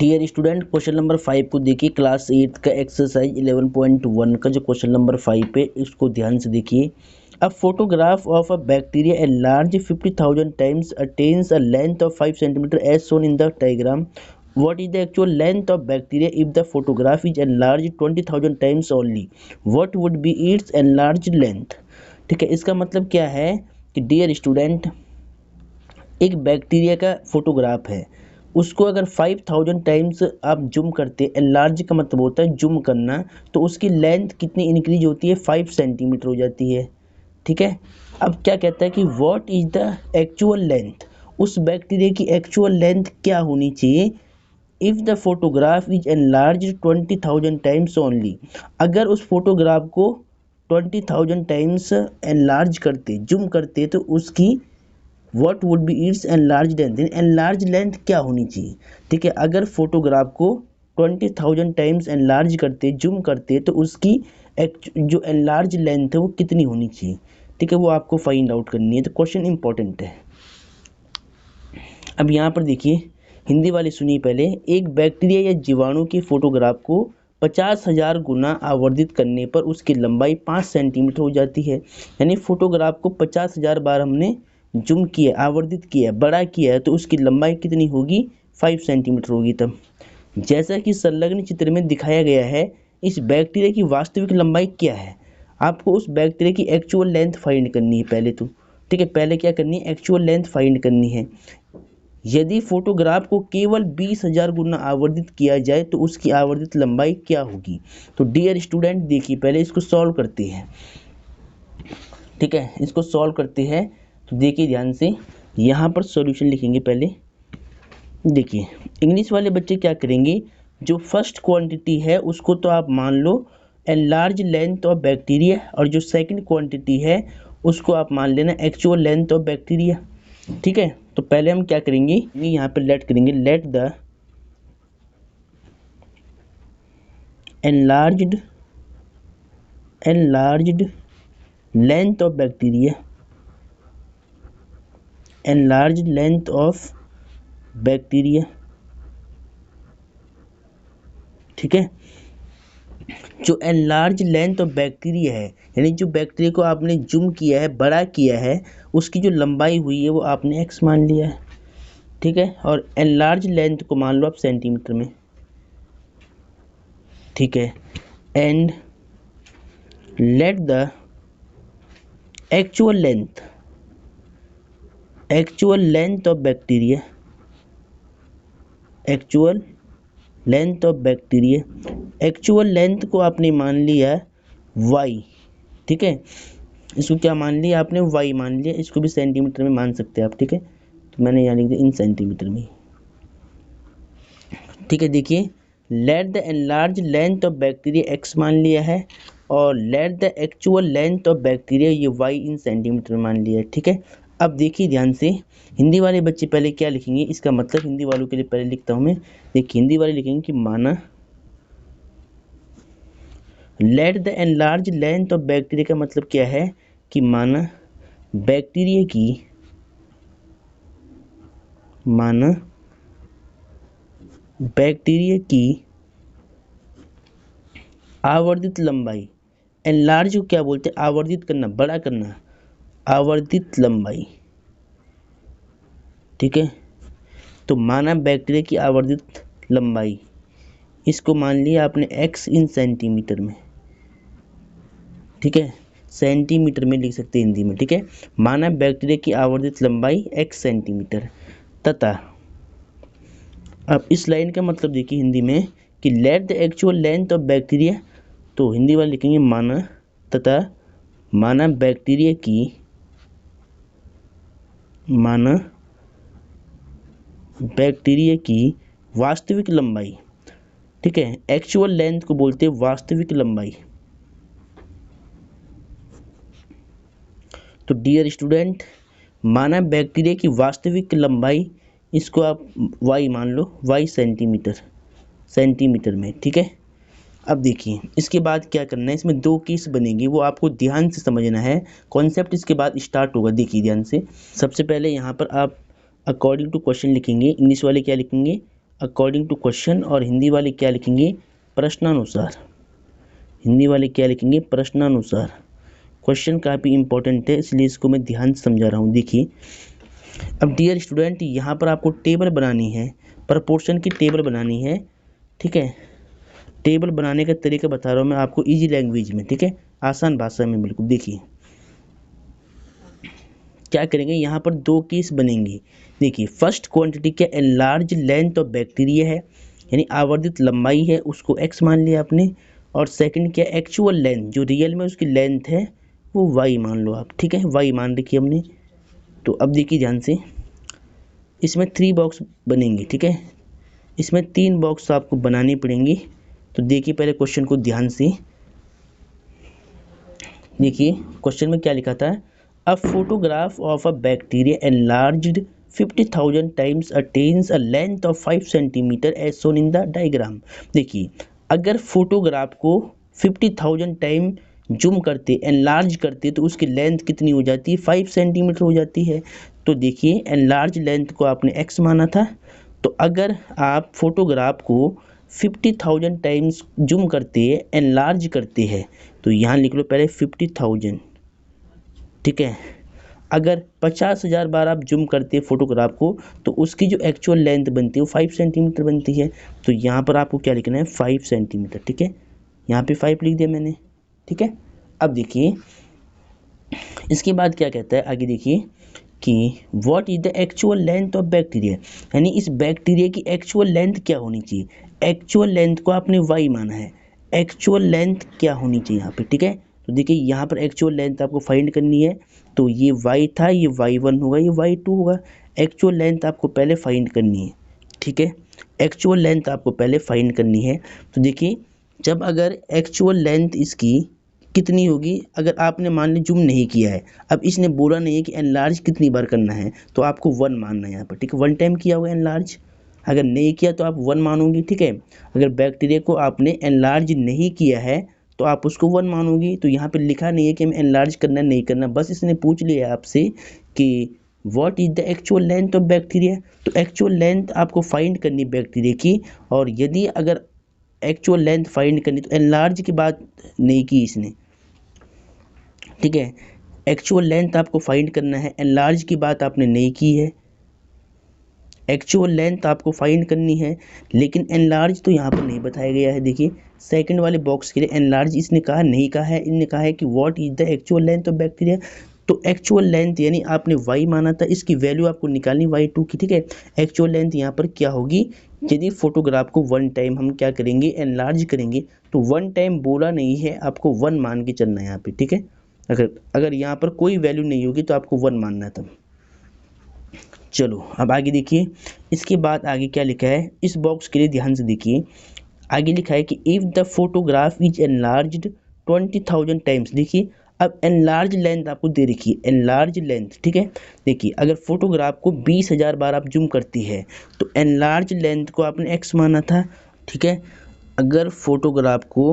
Dear student, question number 5 को देखिए। Class 8 का एक्सरसाइज 11.1 का जो क्वेश्चन नंबर 5 है, इसको ध्यान से देखिए। A photograph of a bacteria a large 50,000 times attains a length of 5 centimetre as shown in the diagram. What is the actual length of bacteria if the photograph is enlarge 20,000 times only? What would be its enlarge length? ठीक है, इसका मतलब क्या है कि dear student, एक bacteria का photograph है, उसको अगर 5,000 टाइम्स आप जूम करते हैं, एनलार्ज का मतलब होता है जूम करना, तो उसकी लेंथ कितनी इंक्रीज होती है? 5 सेंटीमीटर हो जाती है। ठीक है, अब क्या कहता है कि what is the actual length, उस बैक्टीरिया की एक्चुअल लेंथ क्या होनी चाहिए if the photograph is enlarge 20,000 times only. अगर उस फोटोग्राफ को 20,000 टाइम्स एनलार्ज करते, जूम करते, तो उसकी what would be its enlarge length, enlarge length क्या होनी चाहिए? ठीक है, अगर फोटोग्राफ को 20,000 टाइम्स एनलार्ज करते, जूम करते, तो उसकी जो एनलार्ज लेंथ है वो कितनी होनी चाहिए? ठीक है, वो आपको फाइंड आउट करनी है। तो क्वेश्चन इंपॉर्टेंट है। अब यहाँ पर देखिए, हिंदी वाले सुनिए पहले। एक बैक्टीरिया या जीवाणु के फोटोग्राफ को 50,000 गुना आवर्धित करने पर उसकी लंबाई 5 सेंटीमीटर हो जाती है। यानी फोटोग्राफ को 50,000 बार हमने जूम किया, आवर्धित किया, बड़ा किया है, तो उसकी लंबाई कितनी होगी? 5 सेंटीमीटर होगी। तब जैसा कि संलग्न चित्र में दिखाया गया है, इस बैक्टीरिया की वास्तविक लंबाई क्या है? आपको उस बैक्टीरिया की एक्चुअल लेंथ फाइंड करनी है पहले तो। ठीक है, पहले क्या करनी है? एक्चुअल लेंथ फाइंड करनी है। यदि फोटोग्राफ को केवल 20,000 गुना आवर्धित किया जाए तो उसकी आवर्धित लंबाई क्या होगी? तो डियर स्टूडेंट देखिए, पहले इसको सॉल्व करते हैं। ठीक है, इसको सॉल्व करते हैं। तो देखिए ध्यान से, यहाँ पर सॉल्यूशन लिखेंगे पहले। देखिए, इंग्लिश वाले बच्चे क्या करेंगे, जो फर्स्ट क्वांटिटी है उसको तो आप मान लो एनलार्ज लेंथ ऑफ बैक्टीरिया, और जो सेकंड क्वांटिटी है उसको आप मान लेना एक्चुअल लेंथ ऑफ बैक्टीरिया। ठीक है, तो पहले हम क्या करेंगे, यहाँ पे लेट करेंगे, let the enlarged length of bacteria, enlarged length of bacteria. ठीक है, जो एनलार्ज लेंथ ऑफ बैक्टीरिया है, यानी जो बैक्टीरिया को आपने जूम किया है, बड़ा किया है, उसकी जो लंबाई हुई है वो आपने एक्स मान लिया है। ठीक है, और एनलार्ज लेंथ को मान लो आप सेंटीमीटर में। ठीक है, and let the actual length of bacteria, actual length को आपने मान लिया y। ठीक है, इसको क्या मान लिया आपने? y मान लिया। इसको भी सेंटीमीटर में मान सकते हैं आप। ठीक है, तो मैंने यहाँ लिख दिया इन सेंटीमीटर में। ठीक है, देखिए, let the enlarge length of bacteria x मान लिया है, और let the actual length of bacteria ये y इन सेंटीमीटर में मान लिया है। ठीक है, अब देखिए ध्यान से, हिंदी वाले बच्चे पहले क्या लिखेंगे, इसका मतलब हिंदी वालों के लिए पहले लिखता हूँ मैं। देखिए, हिंदी वाले लिखेंगे कि माना let the enlarge length of bacteria का मतलब क्या है कि माना बैक्टीरिया की आवर्धित लंबाई, एनलार्ज को क्या बोलते हैं? आवर्धित करना, बड़ा करना, आवर्धित लंबाई। ठीक है, तो माना बैक्टीरिया की आवर्धित लंबाई, इसको मान लिया आपने x इन सेंटीमीटर में। ठीक है, सेंटीमीटर में लिख सकते हैं हिंदी में। ठीक है, माना बैक्टीरिया की आवर्धित लंबाई x सेंटीमीटर, तथा अब इस लाइन का मतलब देखिए हिंदी में कि let the actual length of bacteria, तो हिंदी वाले लिखेंगे माना, तथा माना बैक्टीरिया की वास्तविक लंबाई। ठीक है, एक्चुअल लेंथ को बोलते हैं वास्तविक लंबाई। तो डियर स्टूडेंट, माना बैक्टीरिया की वास्तविक लंबाई, इसको आप y मान लो, y सेंटीमीटर में। ठीक है, अब देखिए इसके बाद क्या करना है, इसमें दो केस बनेंगे, वो आपको ध्यान से समझना है। कॉन्सेप्ट इसके बाद स्टार्ट होगा। देखिए ध्यान से, सबसे पहले यहाँ पर आप अकॉर्डिंग टू क्वेश्चन लिखेंगे। इंग्लिश वाले क्या लिखेंगे? अकॉर्डिंग टू क्वेश्चन, और हिंदी वाले क्या लिखेंगे, प्रश्नानुसार। हिंदी वाले क्या लिखेंगे, प्रश्नानुसार। क्वेश्चन काफ़ी इंपॉर्टेंट है, इसलिए इसको मैं ध्यान से समझा रहा हूँ। देखिए अब डियर स्टूडेंट, यहाँ पर आपको टेबल बनानी है, प्रपोर्शन की टेबल बनानी है, ठीक है। टेबल बनाने का तरीका बता रहा हूँ मैं आपको इजी लैंग्वेज में, ठीक है, आसान भाषा में बिल्कुल। देखिए क्या करेंगे, यहाँ पर दो केस बनेंगे। देखिए फर्स्ट क्वांटिटी क्या, एनलार्ज लेंथ ऑफ बैक्टीरिया है, यानी आवर्धित लंबाई है, उसको एक्स मान लिया आपने। और सेकंड क्या, एक्चुअल लेंथ, जो रियल में उसकी लेंथ है वो वाई मान लो आप, ठीक है, वाई मान रखी हमने। तो अब देखिए ध्यान से, इसमें 3 बॉक्स बनेंगे, ठीक है, इसमें 3 बॉक्स आपको बनानी पड़ेंगी। तो देखिए पहले क्वेश्चन को ध्यान से देखिए, क्वेश्चन में क्या लिखा था, a photograph of a bacteria enlarged 50,000 times attains a length of 5 centimetre as shown in the diagram. देखिए अगर फोटोग्राफ को 50,000 टाइम जूम करते, एनलार्ज करते, तो उसकी लेंथ कितनी हो जाती है, 5 सेंटीमीटर हो जाती है। तो देखिए एनलार्ज लेंथ को आपने x माना था, तो अगर आप फोटोग्राफ को 50,000 टाइम्स जूम करते हैं, एनलार्ज करते हैं, तो यहाँ लिख लो पहले 50,000, ठीक है। अगर 50,000 बार आप जूम करते हैं फोटोग्राफ को, तो उसकी जो एक्चुअल लेंथ बनती है वो 5 सेंटीमीटर बनती है। तो यहाँ पर आपको क्या लिखना है, 5 सेंटीमीटर, ठीक है, यहाँ पे 5 लिख दिया मैंने, ठीक है। अब देखिए इसके बाद क्या कहता है, आगे देखिए कि what is the actual length of bacteria, यानी इस बैक्टीरिया की एक्चुअल लेंथ क्या होनी चाहिए। एक्चुअल लेंथ को आपने वाई माना है, एक्चुअल लेंथ क्या होनी चाहिए यहाँ पे, ठीक है। तो देखिए यहाँ पर एक्चुअल लेंथ आपको फाइंड करनी है, तो ये वाई था, ये y1 होगा, ये y2 होगा। एक्चुअल लेंथ आपको पहले फाइंड करनी है, ठीक है, एक्चुअल लेंथ आपको पहले फाइंड करनी है। तो देखिए जब अगर एक्चुअल लेंथ इसकी कितनी होगी, अगर आपने मान ली जूम नहीं किया है, अब इसने बोला नहीं है कि एनलार्ज कितनी बार करना है, तो आपको 1 मानना है यहाँ पर, ठीक है, 1 टाइम किया होगा एनलार्ज, अगर नहीं किया तो आप 1 मानोगे, ठीक है। अगर बैक्टीरिया को आपने एनलार्ज नहीं किया है तो आप उसको 1 मानोगे। तो यहाँ पे लिखा नहीं है कि हमें एनलार्ज करना नहीं करना, बस इसने पूछ लिया आपसे कि what is the actual length of bacteria. तो एक्चुअल लेंथ आपको फाइंड करनी बैक्टीरिया की, और यदि अगर एक्चुअल लेंथ फाइंड करनी तो एनलार्ज की बात नहीं की इसने, ठीक है। एक्चुअल लेंथ आपको फाइंड करना है, एनलार्ज की बात आपने नहीं की है, एक्चुअल लेंथ आपको फाइंड करनी है, लेकिन एनलार्ज तो यहाँ पर नहीं बताया गया है। देखिए सेकंड वाले बॉक्स के लिए एनलार्ज इसने कहा नहीं कहा है, इनने कहा है कि what is the actual length of bacteria. तो एक्चुअल लेंथ यानी आपने y माना था, इसकी वैल्यू आपको निकालनी y2 की, ठीक है। एक्चुअल लेंथ यहाँ पर क्या होगी, यदि फोटोग्राफ को 1 टाइम हम क्या करेंगे, एनलार्ज करेंगे, तो 1 टाइम बोला नहीं है, आपको 1 मान के चलना है यहाँ पे, ठीक है। अगर यहाँ पर कोई वैल्यू नहीं होगी तो आपको 1 मानना है तब। चलो अब आगे देखिए, इसके बाद आगे क्या लिखा है, इस बॉक्स के लिए ध्यान से देखिए। आगे लिखा है कि if the photograph is enlarged 20,000 times. देखिए अब एनलार्ज लेंथ आपको दे रखी है, एनलार्ज लेंथ, ठीक है। देखिए अगर फोटोग्राफ को 20,000 बार आप जूम करती है, तो एनलार्ज लेंथ को आपने x माना था, ठीक है। अगर फोटोग्राफ को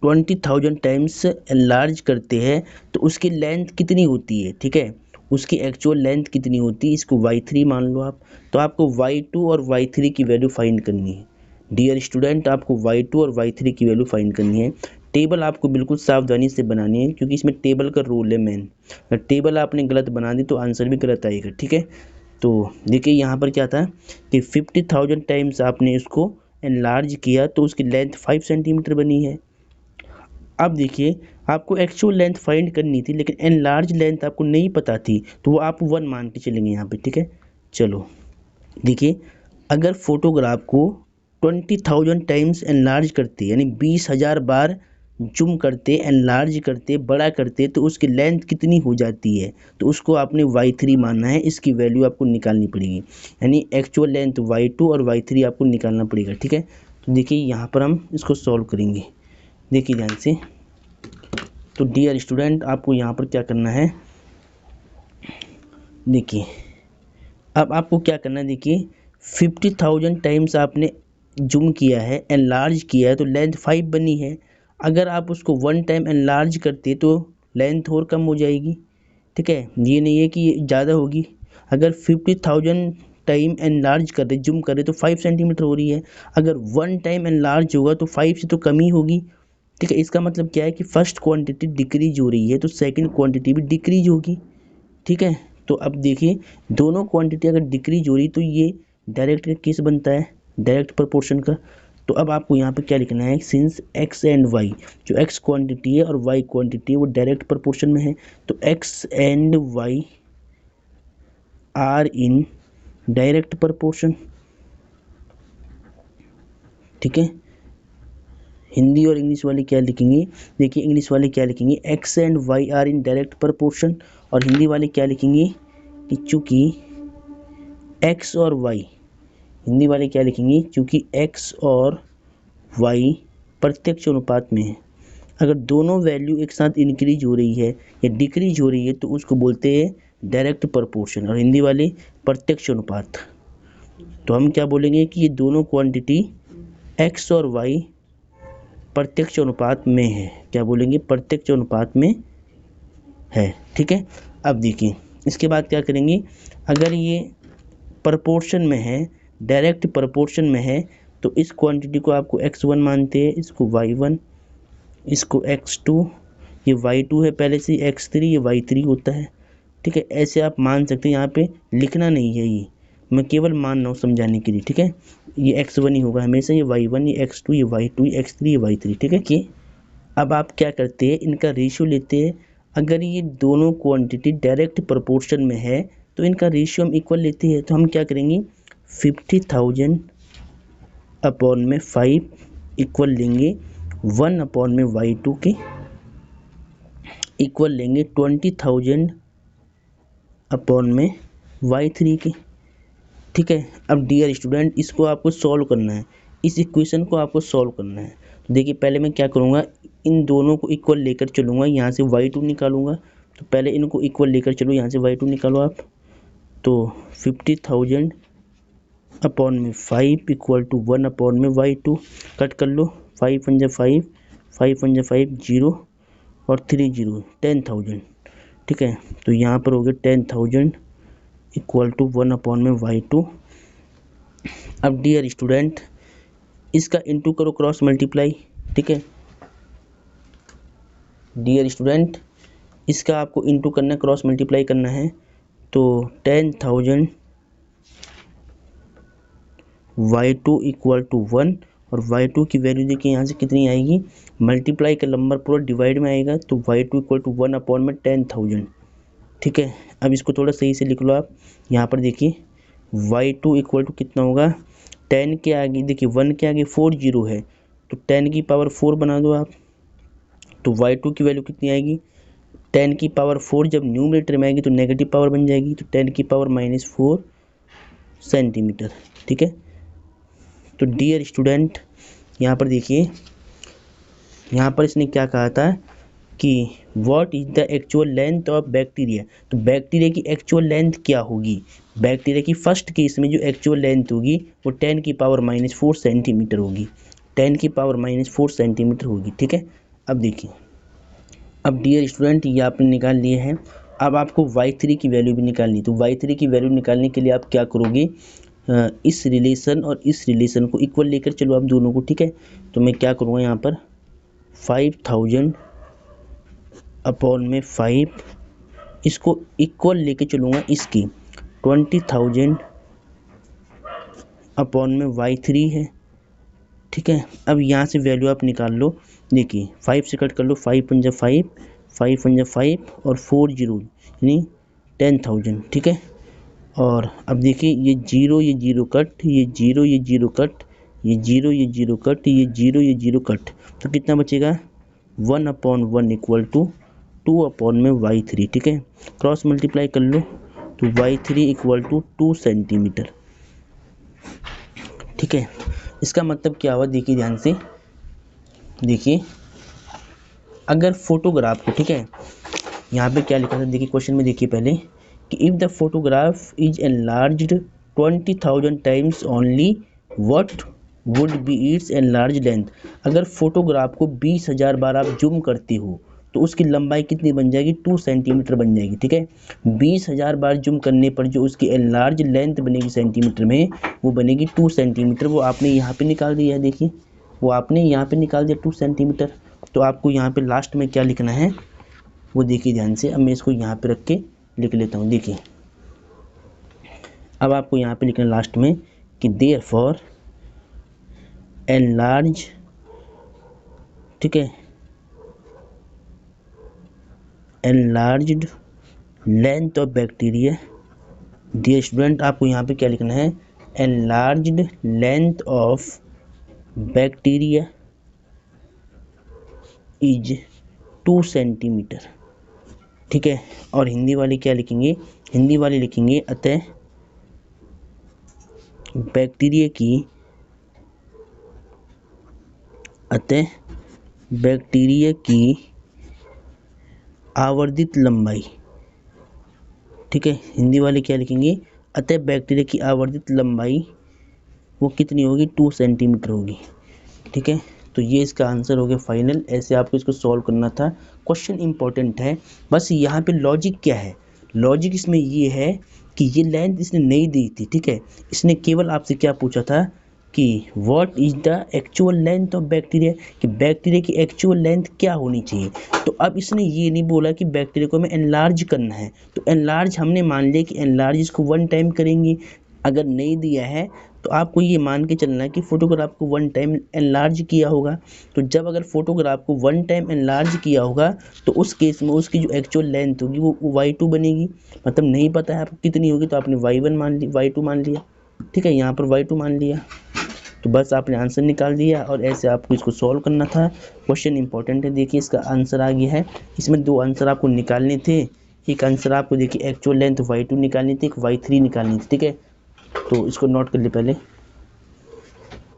20,000 टाइम्स एनलार्ज करते हैं तो उसकी लेंथ कितनी होती है, ठीक है, उसकी एक्चुअल लेंथ कितनी होती है, इसको y3 मान लो आप। तो आपको y2 और y3 की वैल्यू फाइंड करनी है डियर स्टूडेंट, आपको y2 और y3 की वैल्यू फाइंड करनी है। टेबल आपको बिल्कुल सावधानी से बनानी है, क्योंकि इसमें टेबल का रोल है मेन। अगर टेबल आपने गलत बना दी तो आंसर भी गलत आएगा, ठीक है। तो देखिए यहाँ पर क्या था कि 50,000 टाइम्स आपने इसको एनलार्ज किया तो उसकी लेंथ 5 सेंटीमीटर बनी है। अब देखिए आपको एक्चुअल लेंथ फाइंड करनी थी, लेकिन एनलार्ज लेंथ आपको नहीं पता थी, तो वो आप 1 मान के चलेंगे यहाँ पे, ठीक है। चलो देखिए अगर फोटोग्राफ को 20,000 टाइम्स एनलार्ज करते, यानी 20,000 बार जूम करते, एनलार्ज करते, बड़ा करते, तो उसकी लेंथ कितनी हो जाती है, तो उसको आपने y3 मानना है, इसकी वैल्यू आपको निकालनी पड़ेगी, यानी एक्चुअल लेंथ y2 और y3 आपको निकालना पड़ेगा, ठीक है। तो देखिए यहाँ पर हम इसको सॉल्व करेंगे, देखिए ध्यान से। तो डियर स्टूडेंट आपको यहाँ पर क्या करना है, देखिए अब आपको क्या करना है, देखिए 50,000 टाइम्स आपने जूम किया है, एनलार्ज किया है, तो लेंथ 5 बनी है। अगर आप उसको 1 टाइम एनलार्ज करते तो लेंथ और कम हो जाएगी, ठीक है, ये नहीं है कि ये ज़्यादा होगी। अगर 50,000 टाइम एनलार्ज कर रहे, जूम कर रहे तो 5 सेंटीमीटर हो रही है। अगर 1 टाइम एनलार्ज होगा तो 5 से तो कम ही होगी। ठीक है, इसका मतलब क्या है कि फर्स्ट क्वांटिटी डिक्रीज हो रही है तो सेकंड क्वांटिटी भी डिक्रीज होगी। ठीक है, तो अब देखिए दोनों क्वांटिटी अगर डिक्रीज हो रही तो ये डायरेक्ट का केस बनता है, डायरेक्ट प्रोपोर्शन का। तो अब आपको यहाँ पे क्या लिखना है, सिंस एक्स एंड वाई, जो एक्स क्वांटिटी है और वाई क्वांटिटी है वो डायरेक्ट प्रोपोर्शन में है, तो X and Y are in direct proportion. ठीक है, हिंदी और इंग्लिश वाले क्या लिखेंगे, देखिए इंग्लिश वाले क्या लिखेंगे, X and Y are in direct proportion, और हिंदी वाले क्या लिखेंगे कि चूंकि एक्स और वाई, हिंदी वाले क्या लिखेंगे, चूंकि एक्स और वाई प्रत्यक्ष अनुपात में है। अगर दोनों वैल्यू एक साथ इंक्रीज हो रही है या डिक्रीज हो रही है तो उसको बोलते हैं डायरेक्ट प्रोपोर्शन, और हिंदी वाले प्रत्यक्ष अनुपात। तो हम क्या बोलेंगे कि ये दोनों क्वांटिटी एक्स और वाई प्रत्यक्ष अनुपात में है, क्या बोलेंगे, प्रत्यक्ष अनुपात में है। ठीक है, अब देखिए इसके बाद क्या करेंगे, अगर ये प्रोपोर्शन में है, डायरेक्ट प्रोपोर्शन में है, तो इस क्वांटिटी को आपको x1 मानते हैं, इसको y1, इसको x2, ये y2 है पहले से, x3 ये y3 होता है। ठीक है, ऐसे आप मान सकते हैं, यहाँ पे लिखना नहीं है, ये मैं केवल मान रहा हूँ समझाने के लिए। ठीक है, ये x1 ही होगा हमेशा, ये y1, ये x2, ये y2, ये x3, ये y3। ठीक है, कि अब आप क्या करते हैं, इनका रेशियो लेते हैं। अगर ये दोनों क्वांटिटी डायरेक्ट प्रोपोर्शन में है तो इनका रेशियो हम इक्वल लेते हैं। तो हम क्या करेंगे, 50,000 अपॉन में 5 इक्वल लेंगे 1 अपॉन में y2 के, इक्वल लेंगे 20,000 अपॉन में y3 के। ठीक है, अब डियर स्टूडेंट इसको आपको सॉल्व करना है, इस इक्वेशन को आपको सॉल्व करना है। तो देखिए पहले मैं क्या करूँगा, इन दोनों को इक्वल लेकर चलूँगा, यहाँ से y2 निकालूंगा। तो पहले इनको इक्वल लेकर चलो, यहाँ से y2 निकालो आप, तो 50,000 अपॉन में 5 इक्वल टू 1 अपॉन में y2, कट कर लो, 5 पंजा 5, 5 पंजा 5 0 और 3 0, 10,000। ठीक है, तो यहाँ पर हो गया 10,000 इक्वल टू 1 अपॉन में y2। अब डियर स्टूडेंट इसका इंटू करो, क्रॉस मल्टीप्लाई। ठीक है डियर स्टूडेंट, इसका आपको इंटू करना है, क्रॉस मल्टीप्लाई करना है। तो 10,000 y2 इक्वल टू 1, और y2 की वैल्यू देखिए यहाँ से कितनी आएगी, मल्टीप्लाई का नंबर पूरा डिवाइड में आएगा, तो y2 इक्वल टू 1 अपॉन में 10,000। ठीक है, अब इसको थोड़ा सही से लिख लो आप, यहाँ पर देखिए y2 इक्वल टू कितना होगा, 10 के आगे देखिए 1 के आगे 4 0 है, तो 10 की पावर 4 बना दो आप, तो y2 की वैल्यू कितनी आएगी, 10 की पावर 4 जब न्यूमरेटर में आएगी तो नेगेटिव पावर बन जाएगी, तो 10 की पावर -4 सेंटीमीटर। ठीक है, तो डियर स्टूडेंट यहाँ पर देखिए, यहाँ पर इसने क्या कहा था कि what is the actual length of bacteria, तो बैक्टीरिया की एक्चुअल लेंथ क्या होगी, बैक्टीरिया की फर्स्ट केस में जो एक्चुअल लेंथ होगी वो 10 की पावर -4 सेंटीमीटर होगी, 10 की पावर -4 सेंटीमीटर होगी। ठीक है, अब देखिए, अब डियर स्टूडेंट ये आपने निकाल लिए हैं, अब आपको y3 की वैल्यू भी निकालनी। तो y3 की वैल्यू निकालने के लिए आप क्या करोगे, इस रिलेशन और इस रिलेशन को इक्वल लेकर चलो आप दोनों को। ठीक है, तो मैं क्या करूँगा यहाँ पर 5,000 अपॉन में 5, इसको इक्वल लेके चलूँगा इसकी, 20,000 अपॉन में y3 है। ठीक है, अब यहाँ से वैल्यू आप निकाल लो, देखिए 5 से कट कर लो, 5 पंजा 5, 5 पंजा 5 और 4 0 यानी 10,000। ठीक है, और अब देखिए ये जीरो कट, ये जीरो कट, ये जीरो कट, ये जीरो कट, तो कितना बचेगा 1 अपॉन 1 इक्वल टू 2 अपॉन में y3। ठीक है, क्रॉस मल्टीप्लाई कर लो, तो y3 इक्वल टू 2 सेंटीमीटर। ठीक है, इसका मतलब क्या हुआ, देखिए ध्यान से देखिए, अगर फोटोग्राफ को, ठीक है यहाँ पे क्या लिखा था, देखिए क्वेश्चन में देखिए पहले कि if the photograph is enlarged 20,000 times only what would be its enlarge length, अगर फोटोग्राफ को 20,000 बार आप जूम करते हो तो उसकी लंबाई कितनी बन जाएगी, 2 सेंटीमीटर बन जाएगी। ठीक है, 20,000 बार जूम करने पर जो उसकी एनलार्ज लेंथ बनेगी सेंटीमीटर में, वो बनेगी 2 सेंटीमीटर। वो आपने यहाँ पे निकाल दिया है, देखिए वो आपने यहाँ पे निकाल दिया 2 सेंटीमीटर। तो आपको यहाँ पे लास्ट में क्या लिखना है वो देखिए ध्यान से। अब मैं इसको यहाँ पे रख के लिख लेता हूँ। देखिए अब आपको यहाँ पे लिखना है लास्ट में कि देयरफॉर एनलार्ज, ठीक है, enlarged length of bacteria, dear student आपको यहाँ पे क्या लिखना है, enlarged length of bacteria is 2 centimetre. ठीक है, और हिंदी वाले क्या लिखेंगे, हिंदी वाले लिखेंगे अतः बैक्टीरिया की आवर्धित लंबाई। ठीक है, हिंदी वाले क्या लिखेंगे, अतः बैक्टीरिया की आवर्धित लंबाई वो कितनी होगी, 2 सेंटीमीटर होगी। ठीक है, तो ये इसका आंसर हो गया फाइनल। ऐसे आपको इसको सॉल्व करना था। क्वेश्चन इंपॉर्टेंट है, बस यहाँ पे लॉजिक क्या है, लॉजिक इसमें ये है कि ये लेंथ इसने नहीं दी थी। ठीक है, इसने केवल आपसे क्या पूछा था कि what is the actual length of bacteria, कि बैक्टीरिया की एक्चुअल लेंथ क्या होनी चाहिए। तो अब इसने ये नहीं बोला कि बैक्टीरिया को हमें एनलार्ज करना है, तो एनलार्ज हमने मान लिया कि एनलार्ज इसको 1 टाइम करेंगे। अगर नहीं दिया है तो आपको ये मान के चलना है कि फोटोग्राफ को 1 टाइम एनलार्ज किया होगा। तो जब अगर फोटोग्राफ को 1 टाइम एनलार्ज किया होगा तो उस केस में उसकी जो एक्चुअल लेंथ होगी वो y2 बनेगी। मतलब नहीं पता है आपको कितनी होगी तो आपने y1 मान ली, y2 मान लिया। ठीक है, यहाँ पर y2 मान लिया, तो बस आपने आंसर निकाल दिया। और ऐसे आपको इसको सॉल्व करना था। क्वेश्चन इंपॉर्टेंट है, देखिए इसका आंसर आ गया है। इसमें 2 आंसर आपको निकालने थे। एक आंसर आपको देखिए एक्चुअल लेंथ y2 निकालनी थी, एक y3 निकालनी थी। ठीक है, तो इसको नोट कर ले पहले।